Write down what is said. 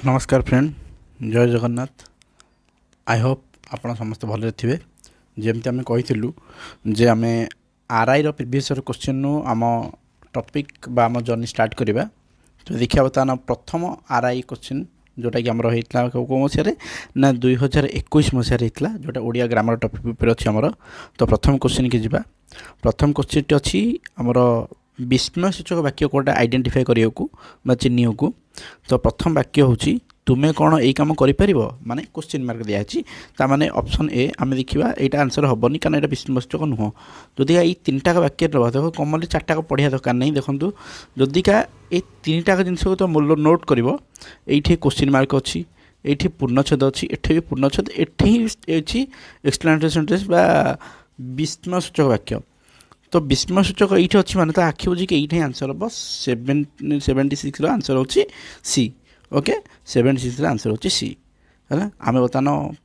नमस्कार फ्रेंड, जय Jagannath. I hope आपण समस्त भले थे। जमती आम कही जे आम आरआई प्रिवियस क्वेश्चन आम टॉपिक बा आम जर्नी स्टार्ट करवा। तो देखिए बर्तमान प्रथम आरआई क्वेश्चन जोटा कि आमर होता कौ मसीह ना 2021 मसीह होता जोटा ओडिया ग्रामर टॉपिक ऊपर अच्छी आमर। तो प्रथम क्वेश्चन की जावा। प्रथम क्वेश्चन टी अच्छी आमर विस्मय सूचक वाक्य कौटा आइडेंटिफाई करने को चिन्ह को। तो प्रथम वाक्य हूँ तुम्हें कौन यही कम कर माने क्वेश्चन मार्क दिखाई ताने ऑप्शन ए आम देखा यहाँ आंसर हेनी कारण यहाँ विस्मय सूचक नुह। जदि ये तीन टाक वाक्य देखो कमनली चार्टा पढ़ा दरकार नहीं। देखूँ जदिका ये तीन टाक जिन तो मूल्य नोट कर ये क्वेश्चन मार्क अच्छी ये पूर्णछेद अच्छी एठी भी पूर्णछेद एठी एक्सप्लेनेटरी सेंटेंस बा विस्मय सूचक वाक्य। तो विस्मय सूचक ये अच्छी माने तो आखि बुझी ये आंसर हम 76 आंसर हो सी। ओके 76 आंसर हो सी है। आम बर्तमान